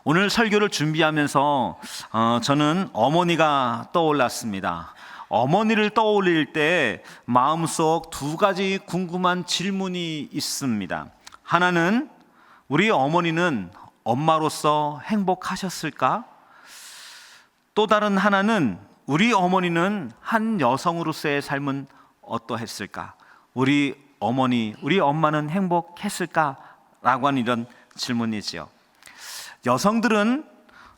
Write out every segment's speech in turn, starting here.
오늘 설교를 준비하면서 저는 어머니가 떠올랐습니다. 어머니를 떠올릴 때 마음속 두 가지 궁금한 질문이 있습니다. 하나는 우리 어머니는 엄마로서 행복하셨을까? 또 다른 하나는 우리 어머니는 한 여성으로서의 삶은 어떠했을까? 우리 어머니, 우리 엄마는 행복했을까? 라고 하는 이런 질문이지요. 여성들은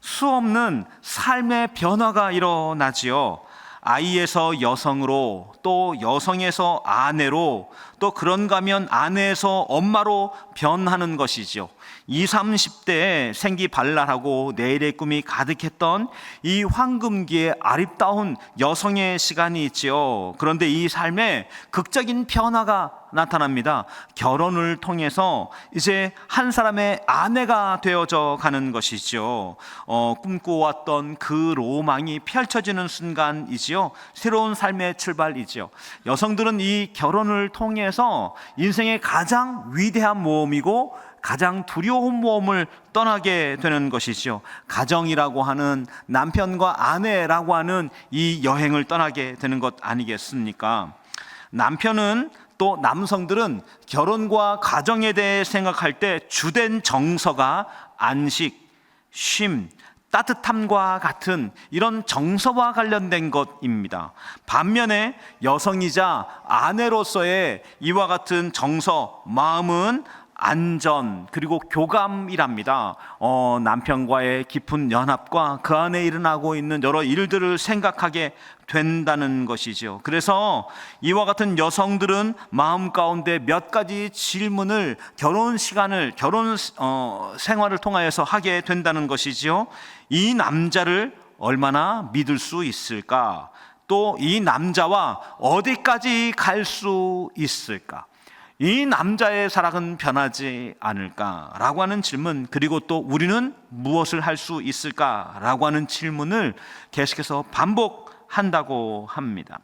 수없는 삶의 변화가 일어나지요. 아이에서 여성으로, 또 여성에서 아내로, 또 그런가 하면 아내에서 엄마로 변하는 것이죠. 20, 30대에 생기발랄하고 내일의 꿈이 가득했던 이 황금기의 아름다운 여성의 시간이 있지요. 그런데 이 삶에 극적인 변화가 나타납니다. 결혼을 통해서 이제 한 사람의 아내가 되어져 가는 것이죠. 꿈꿔왔던 그 로망이 펼쳐지는 순간이지요. 새로운 삶의 출발이지요. 여성들은 이 결혼을 통해서 인생의 가장 위대한 모험이고 가장 두려운 모험을 떠나게 되는 것이죠. 가정이라고 하는 남편과 아내라고 하는 이 여행을 떠나게 되는 것 아니겠습니까? 남편은 또 남성들은 결혼과 가정에 대해 생각할 때 주된 정서가 안식, 쉼, 따뜻함과 같은 이런 정서와 관련된 것입니다. 반면에 여성이자 아내로서의 이와 같은 정서, 마음은 안전 그리고 교감이랍니다. 남편과의 깊은 연합과 그 안에 일어나고 있는 여러 일들을 생각하게 된다는 것이죠. 그래서 이와 같은 여성들은 마음 가운데 몇 가지 질문을 결혼 생활을 통하여서 하게 된다는 것이죠. 이 남자를 얼마나 믿을 수 있을까? 또 이 남자와 어디까지 갈 수 있을까? 이 남자의 사랑은 변하지 않을까라고 하는 질문, 그리고 또 우리는 무엇을 할 수 있을까라고 하는 질문을 계속해서 반복한다고 합니다.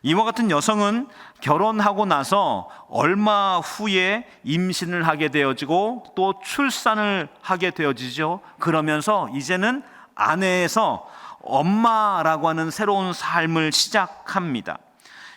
이와 같은 여성은 결혼하고 나서 얼마 후에 임신을 하게 되어지고 또 출산을 하게 되어지죠. 그러면서 이제는 아내에서 엄마라고 하는 새로운 삶을 시작합니다.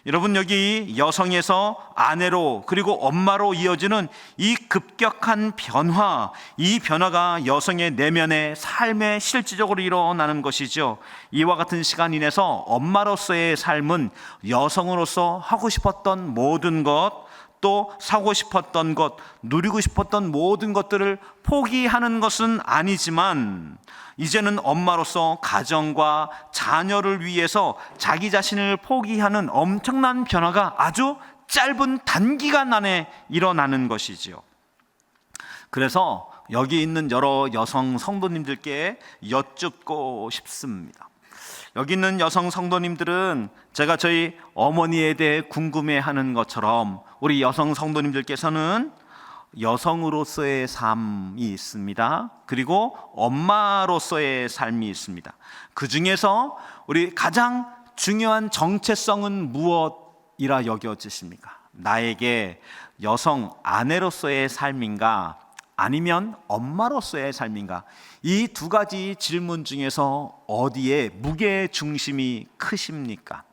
여러분, 여기 여성에서 아내로 그리고 엄마로 이어지는 이 급격한 변화, 이 변화가 여성의 내면의 삶에 실질적으로 일어나는 것이죠. 이와 같은 시간 인해서 엄마로서의 삶은 여성으로서 하고 싶었던 모든 것, 또 사고 싶었던 것, 누리고 싶었던 모든 것들을 포기하는 것은 아니지만 이제는 엄마로서 가정과 자녀를 위해서 자기 자신을 포기하는 엄청난 변화가 아주 짧은 단기간 안에 일어나는 것이지요. 그래서 여기 있는 여러 여성 성도님들께 여쭙고 싶습니다. 여기 있는 여성 성도님들은 제가 저희 어머니에 대해 궁금해하는 것처럼 우리 여성 성도님들께서는 여성으로서의 삶이 있습니다. 그리고 엄마로서의 삶이 있습니다. 그 중에서 우리 가장 중요한 정체성은 무엇이라 여겨지십니까? 나에게 여성 아내로서의 삶인가? 아니면 엄마로서의 삶인가? 이 두 가지 질문 중에서 어디에 무게 중심이 크십니까?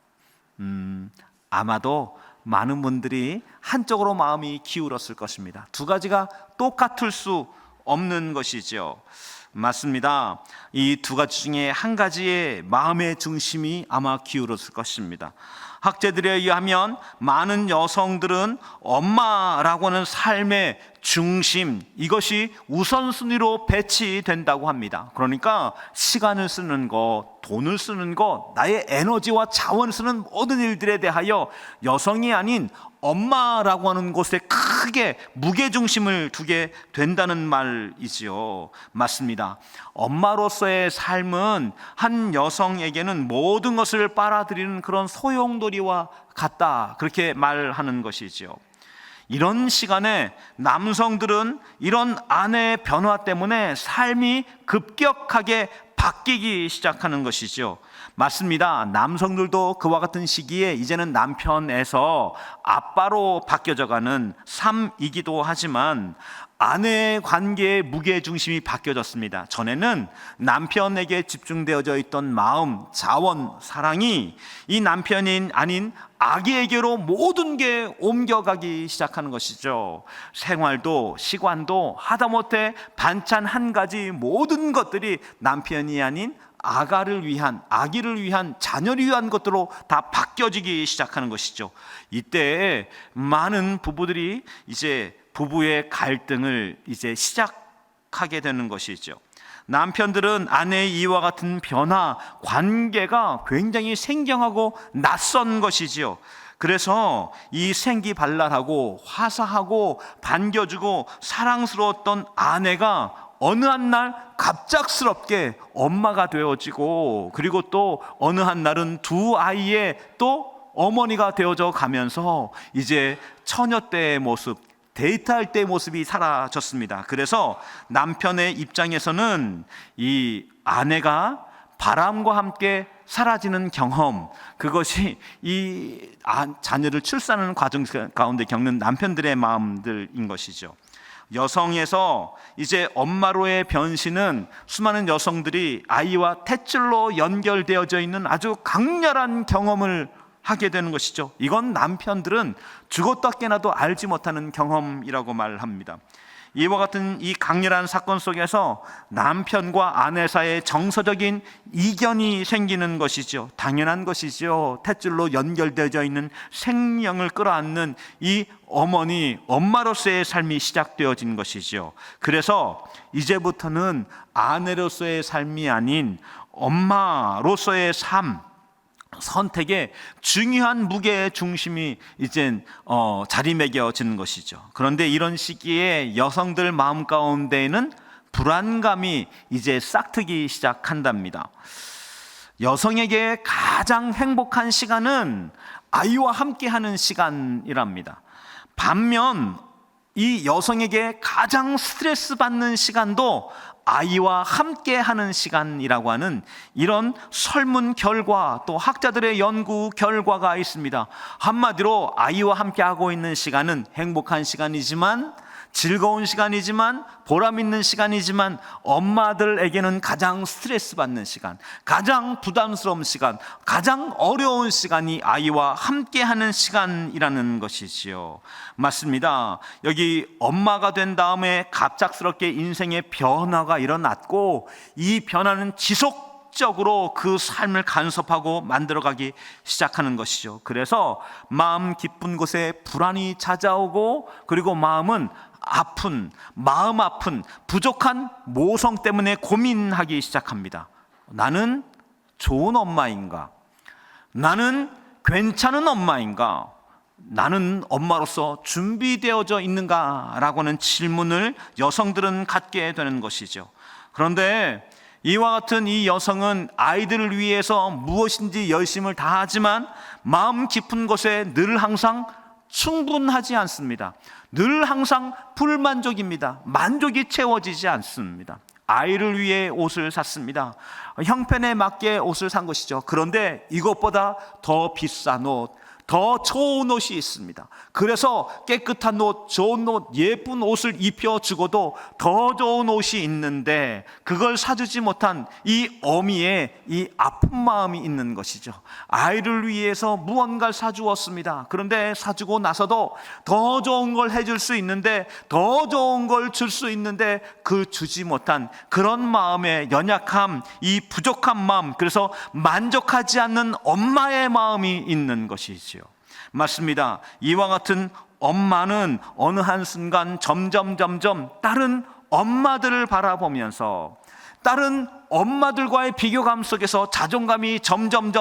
아마도 많은 분들이 한쪽으로 마음이 기울었을 것입니다. 두 가지가 똑같을 수 없는 것이죠. 맞습니다. 이 두 가지 중에 한 가지의 마음의 중심이 아마 기울었을 것입니다. 학자들에 의하면 많은 여성들은 엄마라고 하는 삶의 중심, 이것이 우선순위로 배치된다고 합니다. 그러니까 시간을 쓰는 것, 돈을 쓰는 것, 나의 에너지와 자원을 쓰는 모든 일들에 대하여 여성이 아닌 엄마라고 하는 곳에 크게 무게중심을 두게 된다는 말이지요. 맞습니다. 엄마로서의 삶은 한 여성에게는 모든 것을 빨아들이는 그런 소용돌이와 같다, 그렇게 말하는 것이지요. 이런 시간에 남성들은 이런 아내의 변화 때문에 삶이 급격하게 바뀌기 시작하는 것이죠. 맞습니다. 남성들도 그와 같은 시기에 이제는 남편에서 아빠로 바뀌어져가는 삶이기도 하지만 아내의 관계의 무게중심이 바뀌어졌습니다. 전에는 남편에게 집중되어져 있던 마음, 자원, 사랑이 이 남편이 아닌 아기에게로 모든 게 옮겨가기 시작하는 것이죠. 생활도 시간도 하다못해 반찬 한 가지 모든 것들이 남편이 아닌 아기를 위한 자녀를 위한 것들로 다 바뀌어지기 시작하는 것이죠. 이때 많은 부부들이 이제 부부의 갈등을 이제 시작하게 되는 것이죠. 남편들은 아내의 이와 같은 변화, 관계가 굉장히 생경하고 낯선 것이지요. 그래서 이 생기발랄하고 화사하고 반겨주고 사랑스러웠던 아내가 어느 한 날 갑작스럽게 엄마가 되어지고, 그리고 또 어느 한 날은 두 아이의 또 어머니가 되어져 가면서 이제 처녀 때의 모습, 데이트할 때의 모습이 사라졌습니다. 그래서 남편의 입장에서는 이 아내가 바람과 함께 사라지는 경험, 그것이 이 자녀를 출산하는 과정 가운데 겪는 남편들의 마음들인 것이죠. 여성에서 이제 엄마로의 변신은 수많은 여성들이 아이와 탯줄로 연결되어져 있는 아주 강렬한 경험을 하게 되는 것이죠. 이건 남편들은 죽었다 깨나도 알지 못하는 경험이라고 말합니다. 이와 같은 이 강렬한 사건 속에서 남편과 아내 사이에 정서적인 이견이 생기는 것이죠. 당연한 것이죠. 탯줄로 연결되어져 있는 생명을 끌어안는 이 엄마로서의 삶이 시작되어진 것이죠. 그래서 이제부터는 아내로서의 삶이 아닌 엄마로서의 삶, 선택의 중요한 무게의 중심이 이젠 자리매겨지는 것이죠. 그런데 이런 시기에 여성들 마음 가운데에는 불안감이 이제 싹트기 시작한답니다. 여성에게 가장 행복한 시간은 아이와 함께하는 시간이랍니다. 반면 이 여성에게 가장 스트레스 받는 시간도 아이와 함께 하는 시간이라고 하는 이런 설문 결과, 또 학자들의 연구 결과가 있습니다. 한마디로 아이와 함께 하고 있는 시간은 행복한 시간이지만, 즐거운 시간이지만, 보람 있는 시간이지만, 엄마들에게는 가장 스트레스 받는 시간, 가장 부담스러운 시간, 가장 어려운 시간이 아이와 함께 하는 시간이라는 것이지요. 맞습니다. 여기 엄마가 된 다음에 갑작스럽게 인생의 변화가 일어났고, 이 변화는 지속적으로 그 삶을 간섭하고 만들어가기 시작하는 것이죠. 그래서 마음 깊은 곳에 불안이 찾아오고, 그리고 마음 아픈 부족한 모성 때문에 고민하기 시작합니다. 나는 좋은 엄마인가? 나는 괜찮은 엄마인가? 나는 엄마로서 준비되어져 있는가? 라고 하는 질문을 여성들은 갖게 되는 것이죠. 그런데 이와 같은 이 여성은 아이들을 위해서 무엇인지 열심을 다하지만 마음 깊은 곳에 늘 항상 충분하지 않습니다. 늘 항상 불만족입니다. 만족이 채워지지 않습니다. 아이를 위해 옷을 샀습니다. 형편에 맞게 옷을 산 것이죠. 그런데 이것보다 더 비싼 옷, 더 좋은 옷이 있습니다. 그래서 깨끗한 옷, 좋은 옷, 예쁜 옷을 입혀주고도 더 좋은 옷이 있는데 그걸 사주지 못한 이 어미의 이 아픈 마음이 있는 것이죠. 아이를 위해서 무언가를 사주었습니다. 그런데 사주고 나서도 더 좋은 걸 해줄 수 있는데, 더 좋은 걸 줄 수 있는데 그 주지 못한 그런 마음의 연약함, 이 부족한 마음, 그래서 만족하지 않는 엄마의 마음이 있는 것이죠. 맞습니다. 이와 같은 엄마는 어느 한순간 점점 다른 엄마들을 바라보면서 다른 엄마들과의 비교감 속에서 자존감이 점점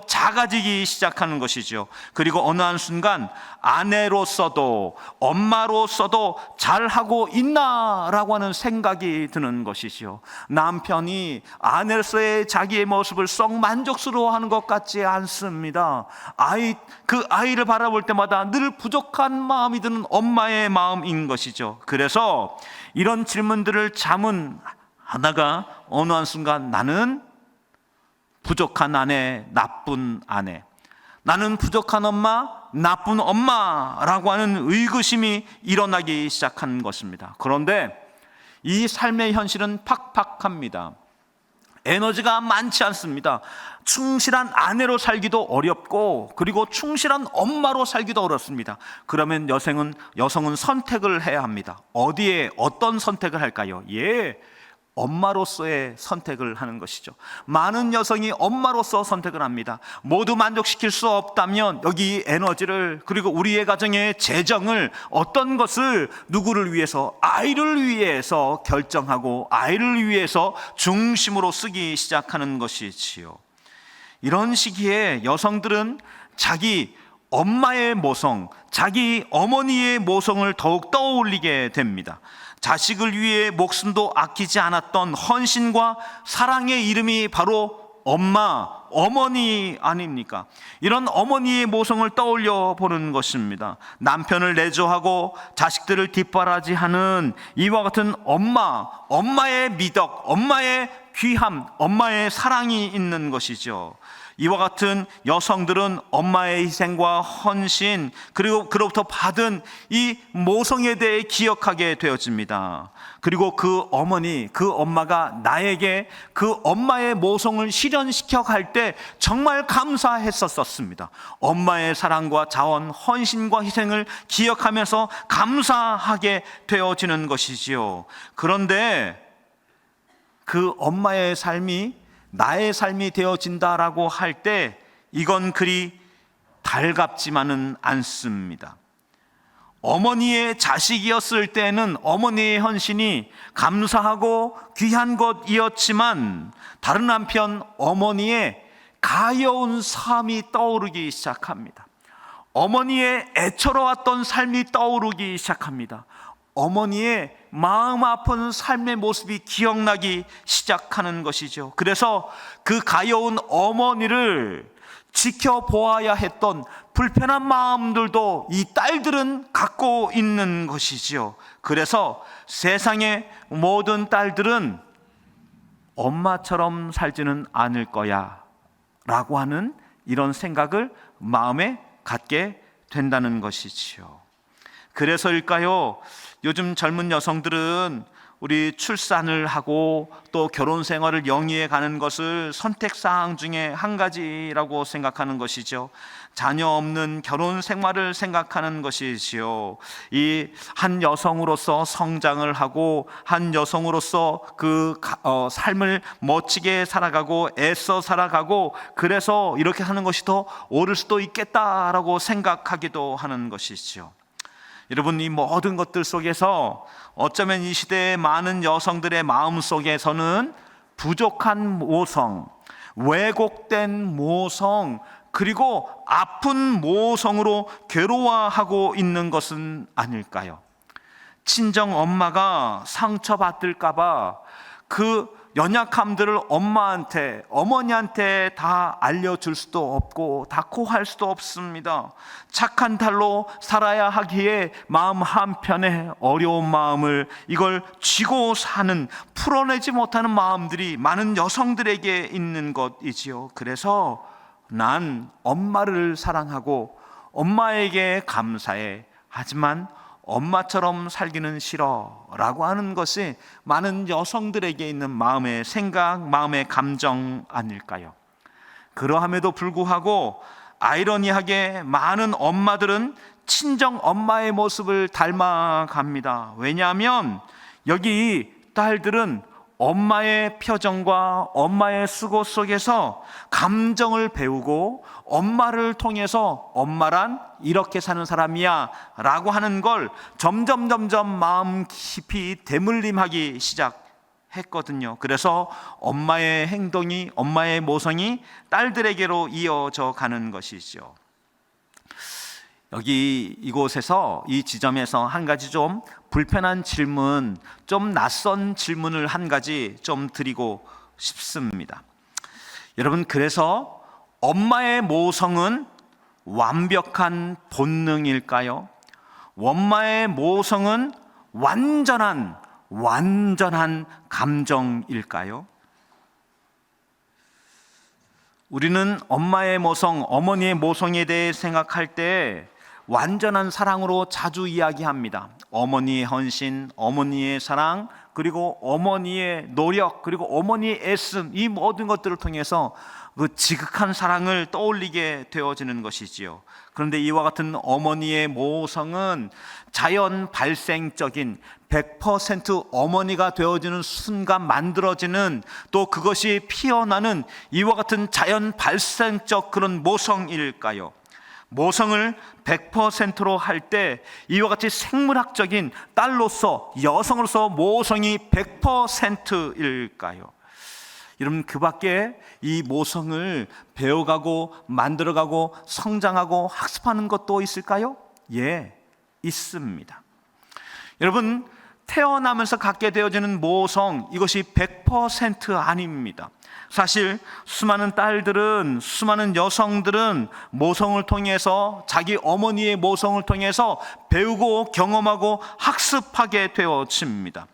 작아지기 시작하는 것이죠. 그리고 어느 한순간 아내로서도 엄마로서도 잘하고 있나라고 하는 생각이 드는 것이죠. 남편이 아내로서의 자기의 모습을 썩 만족스러워하는 것 같지 않습니다. 그 아이를 바라볼 때마다 늘 부족한 마음이 드는 엄마의 마음인 것이죠. 그래서 이런 질문들을 자문하다가 어느 한순간 나는 부족한 아내, 나쁜 아내, 나는 부족한 엄마, 나쁜 엄마라고 하는 의구심이 일어나기 시작한 것입니다. 그런데 이 삶의 현실은 팍팍합니다. 에너지가 많지 않습니다. 충실한 아내로 살기도 어렵고, 그리고 충실한 엄마로 살기도 어렵습니다. 그러면 여성은 선택을 해야 합니다. 어디에 어떤 선택을 할까요? 엄마로서의 선택을 하는 것이죠. 많은 여성이 엄마로서 선택을 합니다. 모두 만족시킬 수 없다면 여기 에너지를, 그리고 우리의 가정의 재정을, 어떤 것을 누구를 위해서, 아이를 위해서 결정하고 아이를 위해서 중심으로 쓰기 시작하는 것이지요. 이런 시기에 여성들은 자기 엄마의 모성, 자기 어머니의 모성을 더욱 떠올리게 됩니다. 자식을 위해 목숨도 아끼지 않았던 헌신과 사랑의 이름이 바로 엄마, 어머니 아닙니까? 이런 어머니의 모성을 떠올려 보는 것입니다. 남편을 내조하고 자식들을 뒷바라지하는 이와 같은 엄마의 미덕, 엄마의 귀함, 엄마의 사랑이 있는 것이죠. 이와 같은 여성들은 엄마의 희생과 헌신, 그리고 그로부터 받은 이 모성에 대해 기억하게 되어집니다. 그리고 그 엄마가 나에게 그 엄마의 모성을 실현시켜 갈 때 정말 감사했었습니다. 엄마의 사랑과 자원, 헌신과 희생을 기억하면서 감사하게 되어지는 것이지요. 그런데 그 엄마의 삶이 나의 삶이 되어진다라고 할 때 이건 그리 달갑지만은 않습니다. 어머니의 자식이었을 때는 어머니의 헌신이 감사하고 귀한 것이었지만, 다른 한편 어머니의 가여운 삶이 떠오르기 시작합니다. 어머니의 애처로웠던 삶이 떠오르기 시작합니다. 어머니의 마음 아픈 삶의 모습이 기억나기 시작하는 것이죠. 그래서 그 가여운 어머니를 지켜보아야 했던 불편한 마음들도 이 딸들은 갖고 있는 것이지요. 그래서 세상의 모든 딸들은 엄마처럼 살지는 않을 거야 라고 하는 이런 생각을 마음에 갖게 된다는 것이지요. 그래서일까요? 요즘 젊은 여성들은 우리 출산을 하고 또 결혼 생활을 영위해 가는 것을 선택사항 중에 한 가지라고 생각하는 것이죠. 자녀 없는 결혼 생활을 생각하는 것이지요. 이 한 여성으로서 성장을 하고 한 여성으로서 그 삶을 멋지게 살아가고 애써 살아가고, 그래서 이렇게 하는 것이 더 옳을 수도 있겠다라고 생각하기도 하는 것이죠. 여러분, 이 모든 것들 속에서 어쩌면 이 시대의 많은 여성들의 마음 속에서는 부족한 모성, 왜곡된 모성, 그리고 아픈 모성으로 괴로워하고 있는 것은 아닐까요? 친정 엄마가 상처받을까봐 그 연약함들을 어머니한테 다 알려줄 수도 없고 다코할 수도 없습니다. 착한 딸로 살아야 하기에 마음 한편에 어려운 마음을 이걸 쥐고 사는, 풀어내지 못하는 마음들이 많은 여성들에게 있는 것이지요. 그래서 난 엄마를 사랑하고 엄마에게 감사해, 하지만 엄마처럼 살기는 싫어 라고 하는 것이 많은 여성들에게 있는 마음의 생각, 마음의 감정 아닐까요? 그러함에도 불구하고 아이러니하게 많은 엄마들은 친정 엄마의 모습을 닮아갑니다. 왜냐하면 여기 딸들은 엄마의 표정과 엄마의 수고 속에서 감정을 배우고, 엄마를 통해서 엄마란 이렇게 사는 사람이야 라고 하는 걸 점점 마음 깊이 대물림하기 시작했거든요. 그래서 엄마의 행동이, 엄마의 모성이 딸들에게로 이어져 가는 것이죠. 여기 이곳에서, 이 지점에서 한 가지 좀 불편한 질문, 좀 낯선 질문을 한 가지 좀 드리고 싶습니다. 여러분, 그래서 엄마의 모성은 완벽한 본능일까요? 엄마의 모성은 완전한 감정일까요? 우리는 엄마의 모성, 어머니의 모성에 대해 생각할 때 완전한 사랑으로 자주 이야기합니다. 어머니의 헌신, 어머니의 사랑, 그리고 어머니의 노력, 그리고 어머니의 애씀, 이 모든 것들을 통해서 그 지극한 사랑을 떠올리게 되어지는 것이지요. 그런데 이와 같은 어머니의 모성은 자연 발생적인 100% 어머니가 되어지는 순간 만들어지는, 또 그것이 피어나는 이와 같은 자연 발생적 그런 모성일까요? 모성을 100%로 할 때 이와 같이 생물학적인 딸로서, 여성으로서 모성이 100%일까요? 여러분, 그 밖에 이 모성을 배워가고 만들어가고 성장하고 학습하는 것도 있을까요? 예, 있습니다. 여러분, 태어나면서 갖게 되어지는 모성, 이것이 100% 아닙니다. 사실 수많은 딸들은, 수많은 여성들은 모성을 통해서, 자기 어머니의 모성을 통해서 배우고 경험하고 학습하게 되어집니다.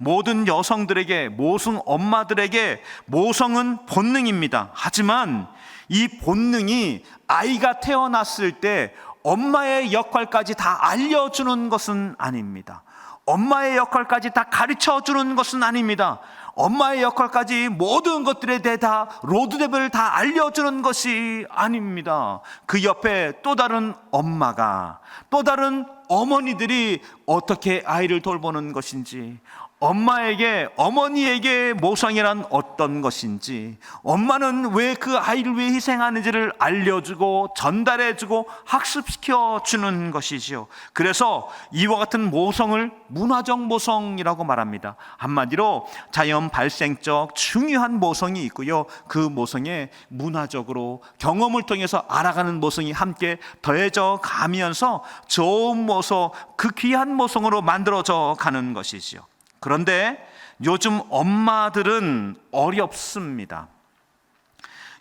모든 여성들에게, 모성 엄마들에게 모성은 본능입니다. 하지만 이 본능이 아이가 태어났을 때 엄마의 역할까지 다 알려주는 것은 아닙니다. 엄마의 역할까지 다 가르쳐주는 것은 아닙니다. 엄마의 역할까지 모든 것들에 대해 다 로드맵을 다 알려주는 것이 아닙니다. 그 옆에 또 다른 엄마가, 또 다른 어머니들이 어떻게 아이를 돌보는 것인지, 엄마에게, 어머니에게 모성이란 어떤 것인지, 엄마는 왜 그 아이를 위해 희생하는지를 알려주고 전달해주고 학습시켜 주는 것이지요. 그래서 이와 같은 모성을 문화적 모성이라고 말합니다. 한마디로 자연 발생적 중요한 모성이 있고요, 그 모성에 문화적으로 경험을 통해서 알아가는 모성이 함께 더해져 가면서 좋은 모성, 그 귀한 모성으로 만들어져 가는 것이지요. 그런데 요즘 엄마들은 어렵습니다.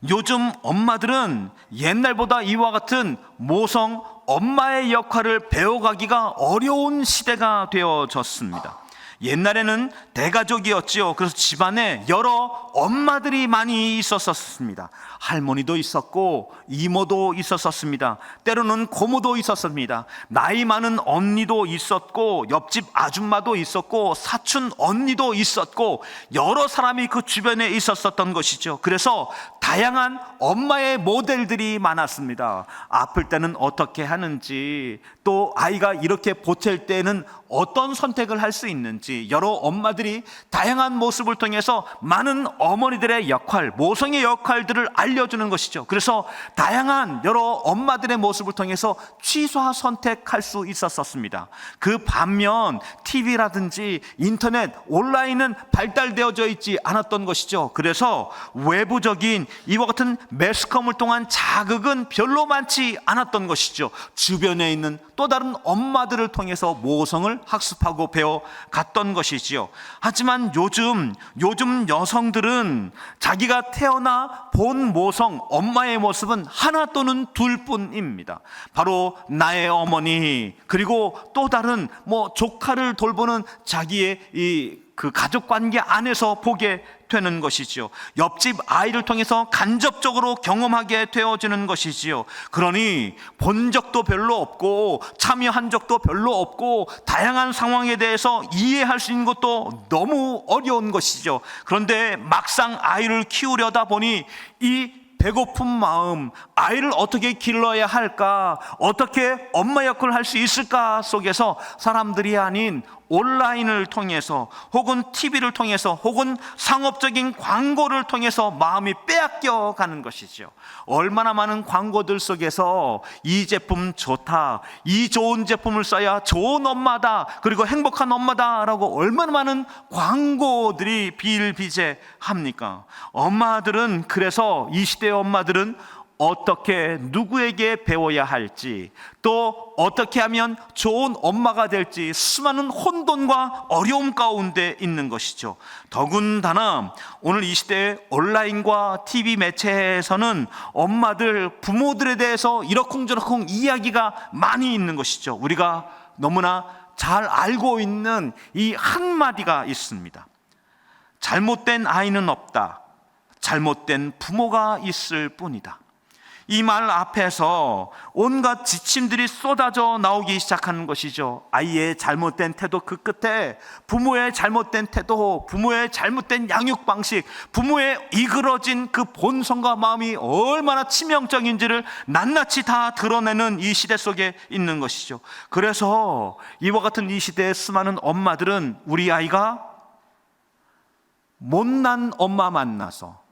요즘 엄마들은 옛날보다 이와 같은 모성, 엄마의 역할을 배워가기가 어려운 시대가 되어졌습니다. 옛날에는 대가족이었지요. 그래서 집안에 여러 엄마들이 많이 있었습니다. 할머니도 있었고 이모도 있었습니다. 때로는 고모도 있었습니다. 나이 많은 언니도 있었고 옆집 아줌마도 있었고 사촌 언니도 있었고 여러 사람이 그 주변에 있었던 것이죠. 그래서 다양한 엄마의 모델들이 많았습니다. 아플 때는 어떻게 하는지, 또 아이가 이렇게 보탤 때는 어떤 선택을 할 수 있는지, 여러 엄마들이 다양한 모습을 통해서 많은 어머니들의 역할, 모성의 역할들을 알려주는 것이죠. 그래서 다양한 여러 엄마들의 모습을 통해서 취사 선택할 수 있었습니다. 그 반면 TV라든지 인터넷, 온라인은 발달되어져 있지 않았던 것이죠. 그래서 외부적인 이와 같은 매스컴을 통한 자극은 별로 많지 않았던 것이죠. 주변에 있는 또 다른 엄마들을 통해서 모성을 학습하고 배워갔던 것이지요. 하지만 요즘 여성들은 자기가 태어나 본 모성, 엄마의 모습은 하나 또는 둘뿐입니다. 바로 나의 어머니, 그리고 또 다른 조카를 돌보는 자기의 그 가족관계 안에서 보게 되는 것이지요. 옆집 아이를 통해서 간접적으로 경험하게 되어지는 것이지요. 그러니 본 적도 별로 없고 참여한 적도 별로 없고 다양한 상황에 대해서 이해할 수 있는 것도 너무 어려운 것이죠. 그런데 막상 아이를 키우려다 보니 이 배고픈 마음, 아이를 어떻게 길러야 할까, 어떻게 엄마 역할을 할 수 있을까 속에서 사람들이 아닌 온라인을 통해서 혹은 TV를 통해서 혹은 상업적인 광고를 통해서 마음이 빼앗겨 가는 것이죠. 얼마나 많은 광고들 속에서 이 제품 좋다, 이 좋은 제품을 써야 좋은 엄마다, 그리고 행복한 엄마다라고 얼마나 많은 광고들이 비일비재합니까? 엄마들은, 그래서 이 시대의 엄마들은 어떻게 누구에게 배워야 할지, 또 어떻게 하면 좋은 엄마가 될지 수많은 혼돈과 어려움 가운데 있는 것이죠. 더군다나 오늘 이 시대의 온라인과 TV 매체에서는 엄마들, 부모들에 대해서 이러쿵저러쿵 이야기가 많이 있는 것이죠. 우리가 너무나 잘 알고 있는 이 한마디가 있습니다. 잘못된 아이는 없다. 잘못된 부모가 있을 뿐이다. 이 말 앞에서 온갖 지침들이 쏟아져 나오기 시작하는 것이죠. 아이의 잘못된 태도 그 끝에 부모의 잘못된 태도, 부모의 잘못된 양육 방식, 부모의 이그러진 그 본성과 마음이 얼마나 치명적인지를 낱낱이 다 드러내는 이 시대 속에 있는 것이죠. 그래서 이와 같은 이 시대의 수많은 엄마들은 우리 아이가 못난 엄마 만나서,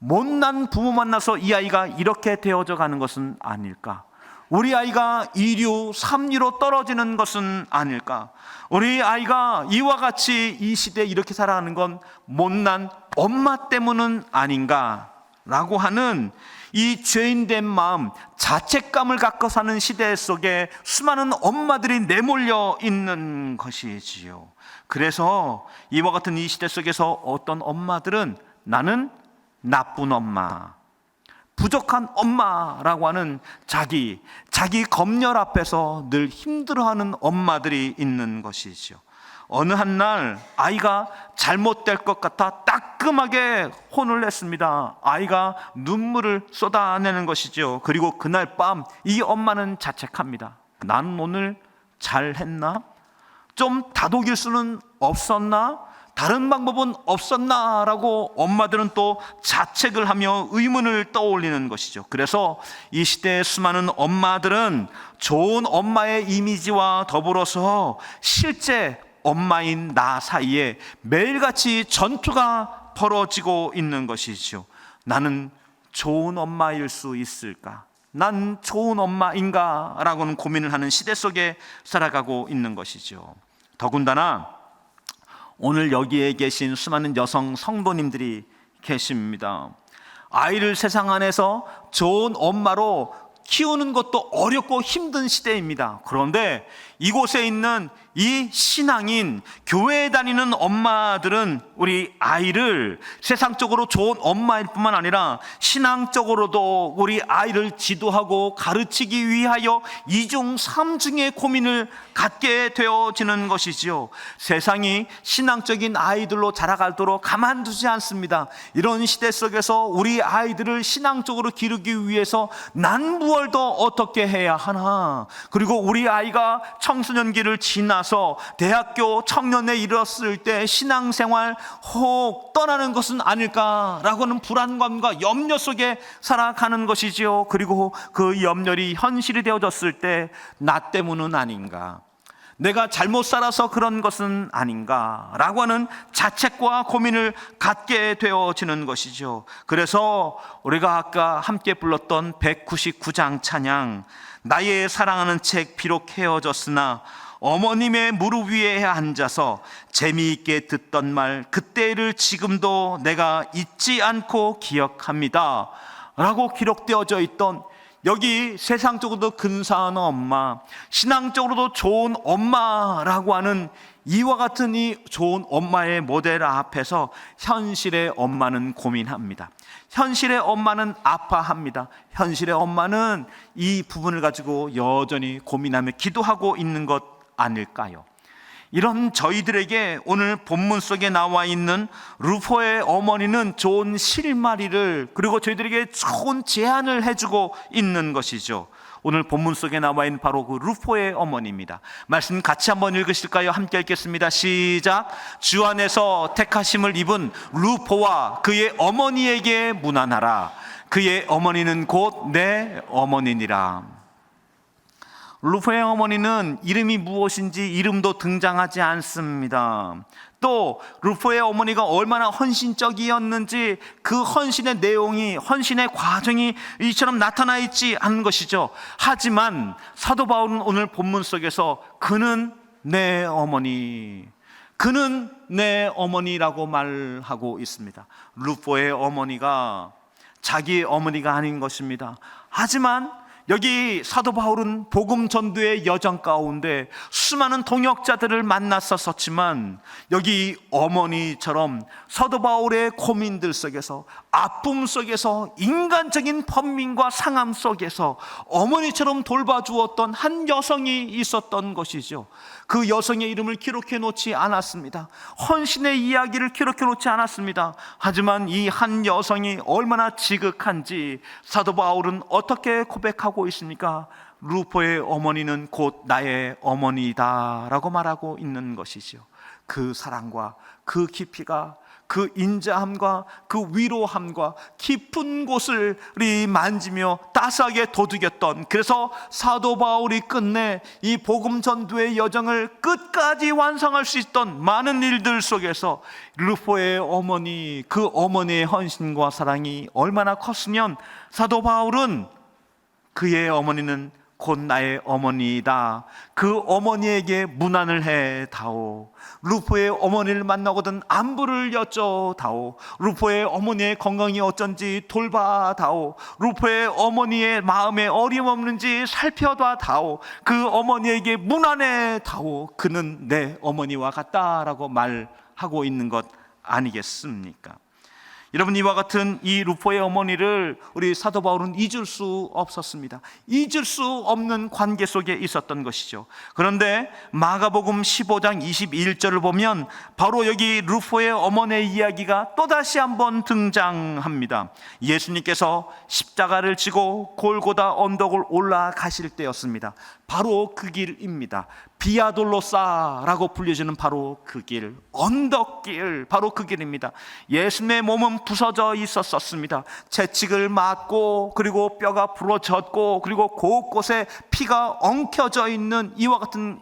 못난 부모 만나서 이 아이가 이렇게 되어져 가는 것은 아닐까? 우리 아이가 2류, 3류로 떨어지는 것은 아닐까? 우리 아이가 이와 같이 이 시대에 이렇게 살아가는 건 못난 엄마 때문은 아닌가? 라고 하는 이 죄인된 마음, 자책감을 갖고 사는 시대 속에 수많은 엄마들이 내몰려 있는 것이지요. 그래서 이와 같은 이 시대 속에서 어떤 엄마들은 나는 나쁜 엄마, 부족한 엄마라고 하는 자기 검열 앞에서 늘 힘들어하는 엄마들이 있는 것이죠. 어느 한 날 아이가 잘못될 것 같아 따끔하게 혼을 냈습니다. 아이가 눈물을 쏟아내는 것이죠. 그리고 그날 밤 이 엄마는 자책합니다. 나는 오늘 잘했나? 좀 다독일 수는 없었나? 다른 방법은 없었나? 라고 엄마들은 또 자책을 하며 의문을 떠올리는 것이죠. 그래서 이 시대의 수많은 엄마들은 좋은 엄마의 이미지와 더불어서 실제 엄마인 나 사이에 매일같이 전투가 벌어지고 있는 것이죠. 나는 좋은 엄마일 수 있을까? 난 좋은 엄마인가? 라고는 고민을 하는 시대 속에 살아가고 있는 것이죠. 더군다나 오늘 여기에 계신 수많은 여성 성도님들이 계십니다. 아이를 세상 안에서 좋은 엄마로 키우는 것도 어렵고 힘든 시대입니다. 그런데 이곳에 있는 이 신앙인 교회에 다니는 엄마들은 우리 아이를 세상적으로 좋은 엄마일 뿐만 아니라 신앙적으로도 우리 아이를 지도하고 가르치기 위하여 이중 삼중의 고민을 갖게 되어지는 것이지요. 세상이 신앙적인 아이들로 자라가도록 가만두지 않습니다. 이런 시대 속에서 우리 아이들을 신앙적으로 기르기 위해서 난 무얼 더 어떻게 해야 하나? 그리고 우리 아이가 청소년기를 지나서 대학교 청년에 이르렀을 때 신앙생활 혹 떠나는 것은 아닐까라고는 불안감과 염려 속에 살아가는 것이지요. 그리고 그 염려이 현실이 되어졌을 때 나 때문은 아닌가, 내가 잘못 살아서 그런 것은 아닌가라고 하는 자책과 고민을 갖게 되어지는 것이죠. 그래서 우리가 아까 함께 불렀던 199장 찬양, 나의 사랑하는 책 비록 헤어졌으나 어머님의 무릎 위에 앉아서 재미있게 듣던 말 그때를 지금도 내가 잊지 않고 기억합니다 라고 기록되어져 있던, 여기 세상적으로도 근사한 엄마, 신앙적으로도 좋은 엄마라고 하는 이와 같은 이 좋은 엄마의 모델 앞에서 현실의 엄마는 고민합니다. 현실의 엄마는 아파합니다. 현실의 엄마는 이 부분을 가지고 여전히 고민하며 기도하고 있는 것 아닐까요? 이런 저희들에게 오늘 본문 속에 나와 있는 루포의 어머니는 좋은 실마리를, 그리고 저희들에게 좋은 제안을 해주고 있는 것이죠. 오늘 본문 속에 나와 있는 바로 그 루포의 어머니입니다. 말씀 같이 한번 읽으실까요? 함께 읽겠습니다. 시작. 주 안에서 택하심을 입은 루포와 그의 어머니에게 문안하라. 그의 어머니는 곧 내 어머니니라. 루포의 어머니는 이름이 무엇인지 이름도 등장하지 않습니다. 또 루포의 어머니가 얼마나 헌신적이었는지 그 헌신의 내용이, 헌신의 과정이 이처럼 나타나 있지 않은 것이죠. 하지만 사도 바울은 오늘 본문 속에서 그는 내 어머니, 그는 내 어머니라고 말하고 있습니다. 루포의 어머니가 자기의 어머니가 아닌 것입니다. 하지만 여기 사도 바울은 복음 전도의 여정 가운데 수많은 동역자들을 만났었지만 여기 어머니처럼 사도 바울의 고민들 속에서, 아픔 속에서, 인간적인 번민과 상함 속에서 어머니처럼 돌봐주었던 한 여성이 있었던 것이죠. 그 여성의 이름을 기록해 놓지 않았습니다. 헌신의 이야기를 기록해 놓지 않았습니다. 하지만 이 한 여성이 얼마나 지극한지 사도 바울은 어떻게 고백하고 있습니까? 루포의 어머니는 곧 나의 어머니다 라고 말하고 있는 것이죠. 그 사랑과 그 깊이가, 그 인자함과 그 위로함과 깊은 곳을 만지며 따스하게 도둑였던, 그래서 사도 바울이 끝내 이 복음 전도의 여정을 끝까지 완성할 수 있던 많은 일들 속에서 루포의 어머니, 그 어머니의 헌신과 사랑이 얼마나 컸으면 사도 바울은 그의 어머니는 곧 나의 어머니이다, 그 어머니에게 문안을 해 다오. 루포의 어머니를 만나거든 안부를 여쭤다오. 루포의 어머니의 건강이 어쩐지 돌봐다오. 루포의 어머니의 마음에 어려움 없는지 살펴다오. 그 어머니에게 문안해 다오. 그는 내 어머니와 같다라고 말하고 있는 것 아니겠습니까? 여러분, 이와 같은 이 루포의 어머니를 우리 사도 바울은 잊을 수 없었습니다. 잊을 수 없는 관계 속에 있었던 것이죠. 그런데 마가복음 15장 21절을 보면 바로 여기 루포의 어머니의 이야기가 또다시 한번 등장합니다. 예수님께서 십자가를 지고 골고다 언덕을 올라가실 때였습니다. 바로 그 길입니다. 비아돌로사라고 불려지는 바로 그 길, 언덕길, 바로 그 길입니다. 예수님의 몸은 부서져 있었습니다. 채찍을 맞고, 그리고 뼈가 부러졌고, 그리고 곳곳에 피가 엉켜져 있는 이와 같은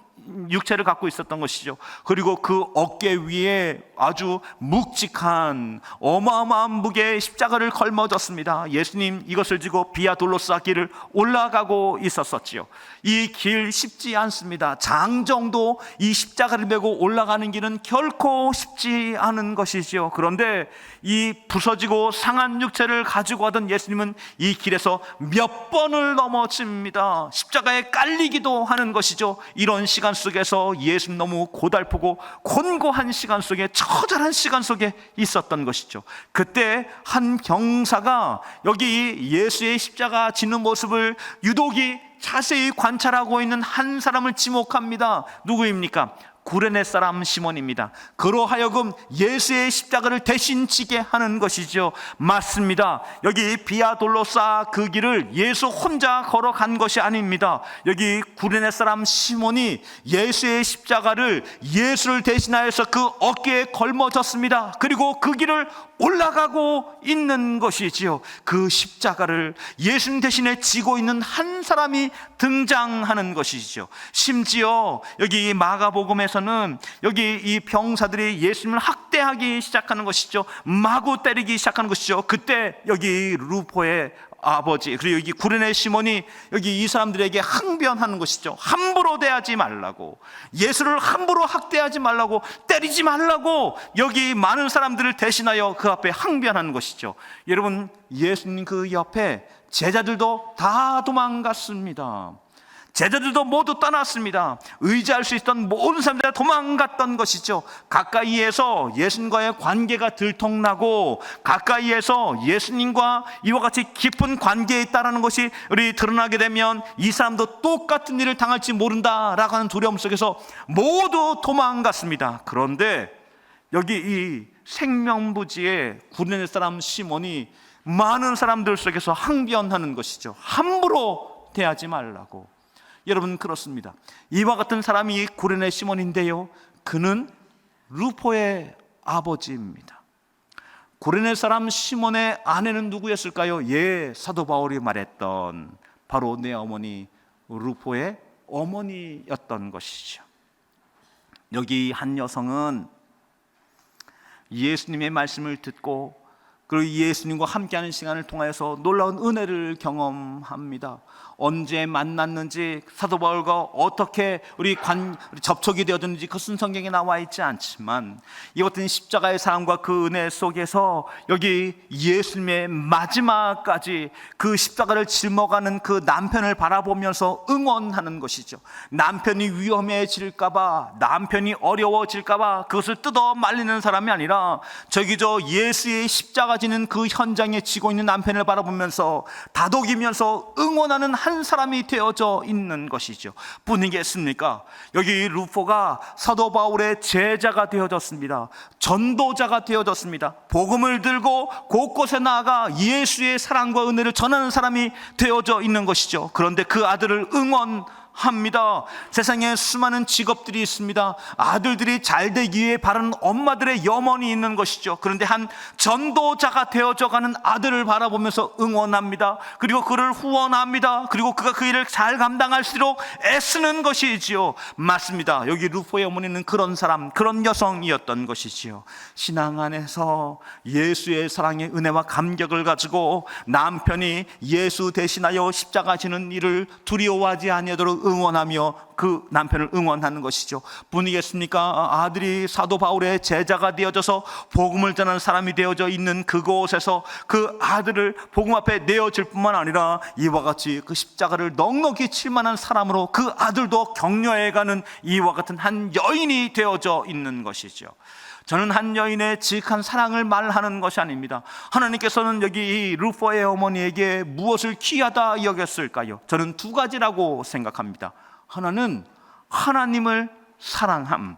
육체를 갖고 있었던 것이죠. 그리고 그 어깨 위에 아주 묵직한 어마어마한 무게의 십자가를 걸머졌습니다. 예수님 이것을 지고 비아돌로사 길을 올라가고 있었었지요. 이 길 쉽지 않습니다. 장정도 이 십자가를 메고 올라가는 길은 결코 쉽지 않은 것이지요. 그런데 이 부서지고 상한 육체를 가지고 가던 예수님은 이 길에서 몇 번을 넘어집니다. 십자가에 깔리기도 하는 것이죠. 이런 시간 속에서 예수님 너무 고달프고 곤고한 시간 속에, 처절한 시간 속에 있었던 것이죠. 그때 한 경사가 여기 예수의 십자가 지는 모습을 유독이 자세히 관찰하고 있는 한 사람을 지목합니다. 누구입니까? 구레네 사람 시몬입니다. 그로하여금 예수의 십자가를 대신 지게 하는 것이죠. 맞습니다. 여기 비아돌로사 그 길을 예수 혼자 걸어간 것이 아닙니다. 여기 구레네 사람 시몬이 예수의 십자가를 예수를 대신하여서 그 어깨에 걸머졌습니다. 그리고 그 길을 올라가고 있는 것이지요. 그 십자가를 예수님 대신에 지고 있는 한 사람이 등장하는 것이죠. 심지어 여기 마가복음에서는 여기 이 병사들이 예수님을 학대하기 시작하는 것이죠. 마구 때리기 시작하는 것이죠. 그때 여기 루포의 아버지, 그리고 여기 구레네 시몬이 여기 이 사람들에게 항변하는 것이죠. 함부로 대하지 말라고, 예수를 함부로 학대하지 말라고, 때리지 말라고 여기 많은 사람들을 대신하여 그 앞에 항변하는 것이죠. 여러분, 예수님 그 옆에 제자들도 다 도망갔습니다. 제자들도 모두 떠났습니다. 의지할 수 있던 모든 사람들이 도망갔던 것이죠. 가까이에서 예수님과의 관계가 들통나고, 가까이에서 예수님과 이와 같이 깊은 관계에 있다는 것이 우리 드러나게 되면 이 사람도 똑같은 일을 당할지 모른다라고 하는 두려움 속에서 모두 도망갔습니다. 그런데 여기 이 생명부지의 구레네 사람 시몬이 많은 사람들 속에서 항변하는 것이죠. 함부로 대하지 말라고. 여러분, 그렇습니다. 이와 같은 사람이 구레네 시몬인데요, 그는 루포의 아버지입니다. 구레네 사람 시몬의 아내는 누구였을까요? 사도 바울이 말했던 바로 내 어머니 루포의 어머니였던 것이죠. 여기 한 여성은 예수님의 말씀을 듣고 그리고 예수님과 함께하는 시간을 통해서 놀라운 은혜를 경험합니다. 언제 만났는지, 사도 바울과 어떻게 우리 접촉이 되어졌는지 그것은 성경에 나와 있지 않지만, 이 어떤 십자가의 사랑과 그 은혜 속에서 여기 예수님의 마지막까지 그 십자가를 짊어가는 그 남편을 바라보면서 응원하는 것이죠. 남편이 위험해질까봐, 남편이 어려워질까봐 그것을 뜯어 말리는 사람이 아니라, 저기 저 예수의 십자가 지는 그 현장에 지고 있는 남편을 바라보면서 다독이면서 응원하는 한 사람이 되어져 있는 것이죠. 뿐이겠습니까? 여기 루포가 사도 바울의 제자가 되어졌습니다. 전도자가 되어졌습니다. 복음을 들고 곳곳에 나아가 예수의 사랑과 은혜를 전하는 사람이 되어져 있는 것이죠. 그런데 그 아들을 응원합니다. 세상에 수많은 직업들이 있습니다. 아들들이 잘 되기 위해 바라는 엄마들의 염원이 있는 것이죠. 그런데 한 전도자가 되어져가는 아들을 바라보면서 응원합니다. 그리고 그를 후원합니다. 그리고 그가 그 일을 잘 감당할수록 애쓰는 것이지요. 맞습니다. 여기 루포의 어머니는 그런 사람, 그런 여성이었던 것이지요. 신앙 안에서 예수의 사랑의 은혜와 감격을 가지고 남편이 예수 대신하여 십자가 지는 일을 두려워하지 아니하도록 응원하며 그 남편을 응원하는 것이죠. 뿐이겠습니까? 아들이 사도 바울의 제자가 되어져서 복음을 전하는 사람이 되어져 있는 그곳에서 그 아들을 복음 앞에 내어줄 뿐만 아니라 이와 같이 그 십자가를 넉넉히 칠 만한 사람으로 그 아들도 격려해가는 이와 같은 한 여인이 되어져 있는 것이죠. 저는 한 여인의 지극한 사랑을 말하는 것이 아닙니다. 하나님께서는 여기 이 루포의 어머니에게 무엇을 귀하다 여겼을까요? 저는 두 가지라고 생각합니다. 하나는 하나님을 사랑함,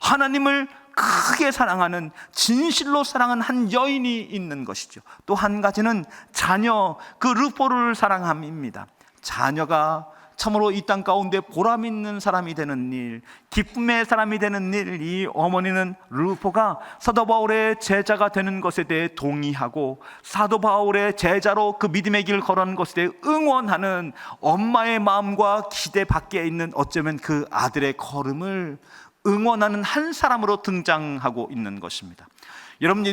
하나님을 크게 사랑하는, 진실로 사랑하는 한 여인이 있는 것이죠. 또 한 가지는 자녀, 그 루포를 사랑함입니다. 자녀가 참으로 이 땅 가운데 보람 있는 사람이 되는 일, 기쁨의 사람이 되는 일, 이 어머니는 루포가 사도 바울의 제자가 되는 것에 대해 동의하고 사도 바울의 제자로 그 믿음의 길을 걸어가는 것에 대해 응원하는 엄마의 마음과 기대 밖에 있는, 어쩌면 그 아들의 걸음을 응원하는 한 사람으로 등장하고 있는 것입니다. 여러분,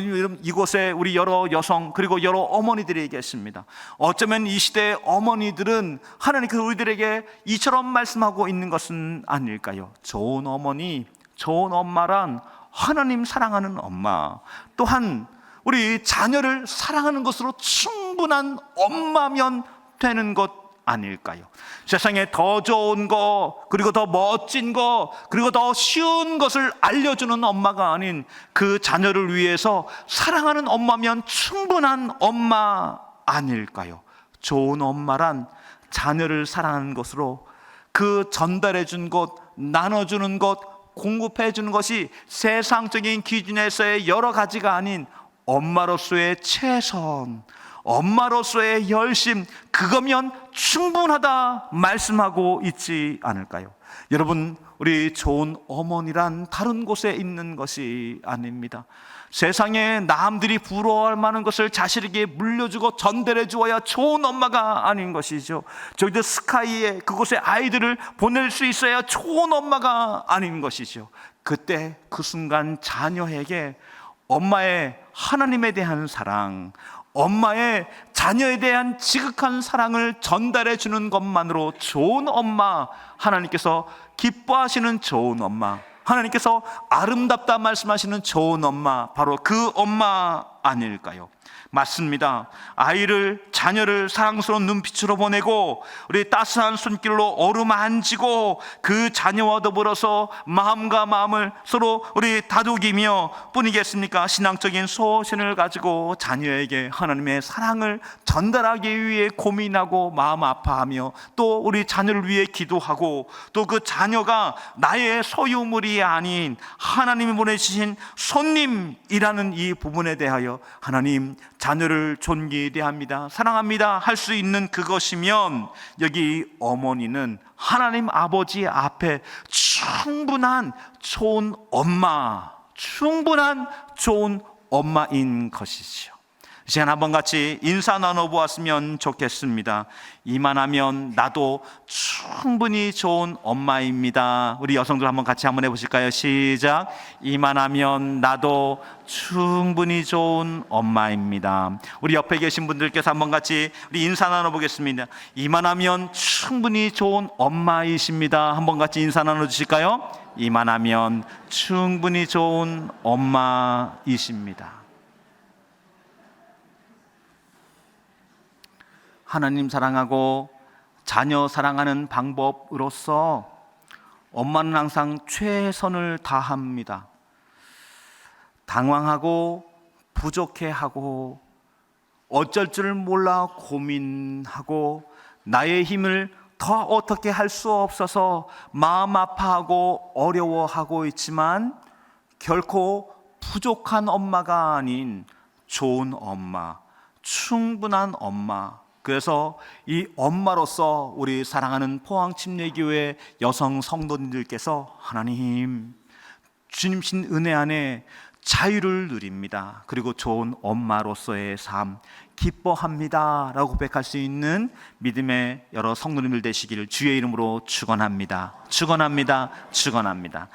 이곳에 우리 여러 여성 그리고 여러 어머니들이 계십니다. 어쩌면 이 시대의 어머니들은 하나님께서 우리들에게 이처럼 말씀하고 있는 것은 아닐까요? 좋은 어머니, 좋은 엄마란 하나님 사랑하는 엄마, 또한 우리 자녀를 사랑하는 것으로 충분한 엄마면 되는 것 아닐까요? 세상에 더 좋은 거, 그리고 더 멋진 거, 그리고 더 쉬운 것을 알려주는 엄마가 아닌 그 자녀를 위해서 사랑하는 엄마면 충분한 엄마 아닐까요? 좋은 엄마란 자녀를 사랑하는 것으로 그 전달해 준 것, 나눠주는 것, 공급해 주는 것이 세상적인 기준에서의 여러 가지가 아닌 엄마로서의 최선, 엄마로서의 열심, 그거면 충분하다 말씀하고 있지 않을까요? 여러분, 우리 좋은 어머니란 다른 곳에 있는 것이 아닙니다. 세상에 남들이 부러워할 만한 것을 자식에게 물려주고 전달해 주어야 좋은 엄마가 아닌 것이죠. 저희들 스카이에 그곳에 아이들을 보낼 수 있어야 좋은 엄마가 아닌 것이죠. 그때 그 순간 자녀에게 엄마의 하나님에 대한 사랑, 엄마의 자녀에 대한 지극한 사랑을 전달해 주는 것만으로 좋은 엄마, 하나님께서 기뻐하시는 좋은 엄마, 하나님께서 아름답다 말씀하시는 좋은 엄마, 바로 그 엄마 아닐까요? 맞습니다. 아이를, 자녀를 사랑스러운 눈빛으로 보내고 우리 따스한 손길로 어루만지고 그 자녀와 더불어서 마음과 마음을 서로 우리 다독이며 뿐이겠습니까? 신앙적인 소신을 가지고 자녀에게 하나님의 사랑을 전달하기 위해 고민하고 마음 아파하며 또 우리 자녀를 위해 기도하고 또 그 자녀가 나의 소유물이 아닌 하나님이 보내주신 손님이라는 이 부분에 대하여 하나님, 자녀를 존귀대합니다, 사랑합니다 할 수 있는 그것이면 여기 어머니는 하나님 아버지 앞에 충분한 좋은 엄마, 충분한 좋은 엄마인 것이지요. 이 시간 한번 같이 인사 나눠보았으면 좋겠습니다. 이만하면 나도 충분히 좋은 엄마입니다. 우리 여성들 한번 같이 한번 해보실까요? 시작. 이만하면 나도 충분히 좋은 엄마입니다. 우리 옆에 계신 분들께서 한번 같이 우리 인사 나눠보겠습니다. 이만하면 충분히 좋은 엄마이십니다. 한번 같이 인사 나눠주실까요? 이만하면 충분히 좋은 엄마이십니다. 하나님 사랑하고 자녀 사랑하는 방법으로서 엄마는 항상 최선을 다합니다. 당황하고 부족해하고 어쩔 줄 몰라 고민하고 나의 힘을 더 어떻게 할 수 없어서 마음 아파하고 어려워하고 있지만 결코 부족한 엄마가 아닌 좋은 엄마, 충분한 엄마. 그래서 이 엄마로서 우리 사랑하는 포항침례교회 여성 성도님들께서 하나님 주님신 은혜 안에 자유를 누립니다. 그리고 좋은 엄마로서의 삶 기뻐합니다 라고 고백할 수 있는 믿음의 여러 성도님들 되시기를 주의 이름으로 축원합니다. 축원합니다. 축원합니다.